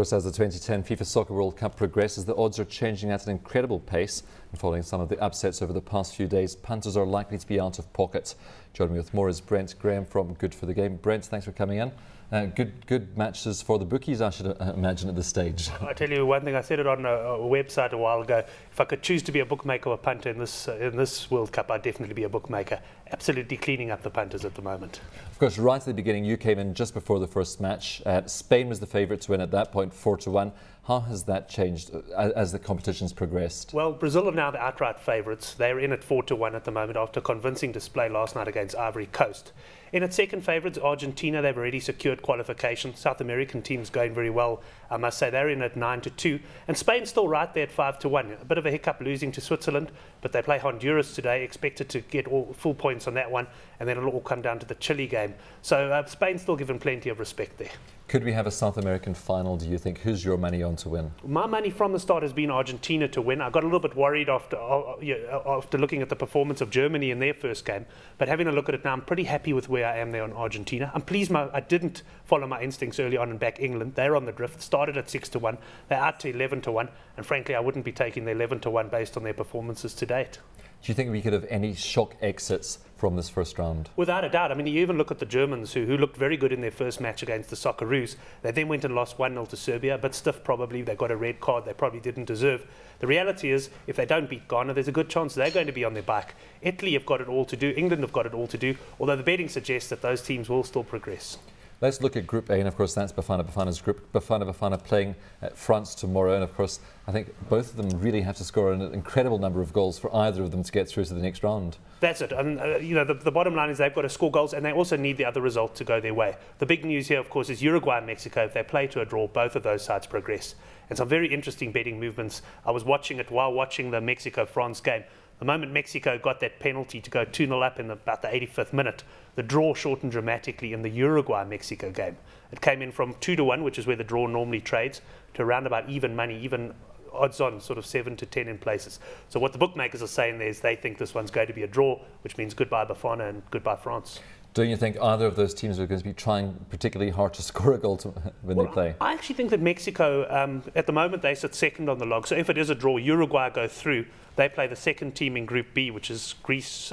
Of course, as the 2010 Fifa Soccer World Cup progresses, the odds are changing at an incredible pace. And following some of the upsets over the past few days, punters are likely to be out of pocket. Joining me with more is Brent Graham from Good for the Game. Brent, thanks for coming in. Good matches for the bookies, I should imagine, at this stage. I tell you one thing, I said it on a website a while ago. If I could choose to be a bookmaker or a punter in this World Cup, I'd definitely be a bookmaker. Absolutely cleaning up the punters at the moment. Of course, right at the beginning, you came in just before the first match. Spain was the favourite to win at that point, 4-1. How has that changed as the competition's progressed? Well, Brazil are now the outright favourites. They're in at 4-1 at the moment after a convincing display last night against Ivory Coast. In its second favourites, Argentina, they've already secured qualification. South American teams going very well, I must say. They're in at 9-2. And Spain's still right there at 5-1. A bit of a hiccup losing to Switzerland, but they play Honduras today, expected to get all full points on that one, and then it'll all come down to the Chile game. So Spain's still given plenty of respect there. Could we have a South American final, do you think? Who's your money on to win? My money from the start has been Argentina to win. I got a little bit worried after looking at the performance of Germany in their first game, but having a look at it now, I'm pretty happy with where I am there on Argentina. I'm pleased I didn't follow my instincts early on and back England. They're on the drift, started at 6-1, they're out to 11-1, and frankly I wouldn't be taking the 11-1 based on their performances to date. Do you think we could have any shock exits from this first round? Without a doubt. I mean, you even look at the Germans who looked very good in their first match against the Socceroos. They then went and lost 1-0 to Serbia, but stiff probably. They got a red card they probably didn't deserve. The reality is, if they don't beat Ghana, there's a good chance they're going to be on their bike. Italy have got it all to do. England have got it all to do, although the betting suggests that those teams will still progress. Let's look at Group A, and of course that's Bafana's group. Bafana playing France tomorrow, and of course I think both of them really have to score an incredible number of goals for either of them to get through to the next round. That's it. And the bottom line is they've got to score goals, and they also need the other result to go their way. The big news here, of course, is Uruguay and Mexico. If they play to a draw, both of those sides progress. And some very interesting betting movements. I was watching it while watching the Mexico-France game. The moment Mexico got that penalty to go 2-0 up in about the 85th minute, the draw shortened dramatically in the Uruguay-Mexico game. It came in from 2-1, which is where the draw normally trades, to around about even money, even odds on, sort of 7-10 in places. So what the bookmakers are saying there is they think this one's going to be a draw, which means goodbye Bafana and goodbye France. Don't you think either of those teams are going to be trying particularly hard to score a goal when they play? I actually think that Mexico, at the moment, they sit second on the log. So if it is a draw, Uruguay go through. They play the second team in Group B, which is Greece,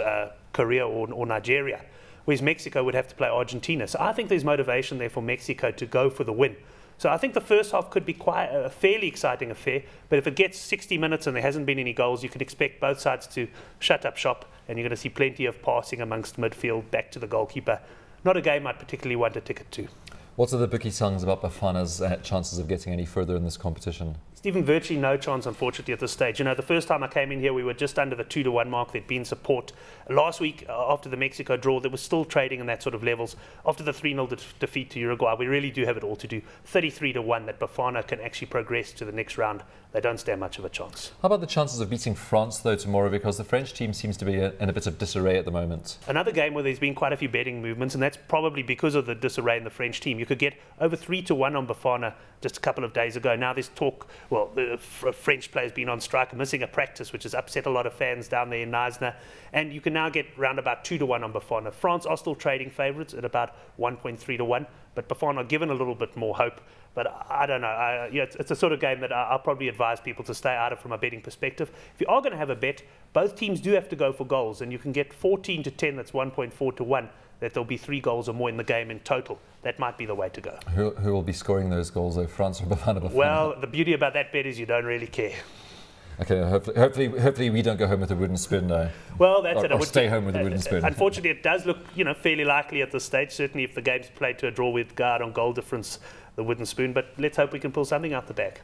Korea or Nigeria, whereas Mexico would have to play Argentina. So I think there's motivation there for Mexico to go for the win. So I think the first half could be quite a fairly exciting affair, but if it gets 60 minutes and there hasn't been any goals, you can expect both sides to shut up shop, and you're going to see plenty of passing amongst midfield back to the goalkeeper. Not a game I'd particularly want a ticket to. What are the bookie songs about Bafana's chances of getting any further in this competition? Stephen, virtually no chance, unfortunately, at this stage. You know, the first time I came in here, we were just under the 2-1 mark. There'd been support. Last week, after the Mexico draw, there was still trading in that sort of levels. After the 3-0 defeat to Uruguay, we really do have it all to do. 33-1 that Bafana can actually progress to the next round. They don't stand much of a chance. How about the chances of beating France, though, tomorrow? Because the French team seems to be in a bit of disarray at the moment. Another game where there's been quite a few betting movements, and that's probably because of the disarray in the French team. You could get over 3-1 on Bafana just a couple of days ago. Now there's talk, well, the French players been on strike, missing a practice, which has upset a lot of fans down there in Neisner. And you can now get round about 2-1 on Bafana. France are still trading favourites at about 1.3-1, but Bafana are given a little bit more hope. But I don't know. It's a sort of game that I'll probably advise people to stay out of from a betting perspective. If you are going to have a bet, both teams do have to go for goals, and you can get 14-10, that's 1.4-1, that there'll be 3 goals or more in the game in total. That might be the way to go. Who will be scoring those goals, though, France or Bafana? Well, the beauty about that bet is you don't really care. Okay, hopefully we don't go home with a wooden spoon now. Well, that's it. Or stay home with a wooden spoon. Unfortunately, it does look, fairly likely at this stage. Certainly, if the game's played to a draw with guard on goal difference, the wooden spoon. But let's hope we can pull something out the bag.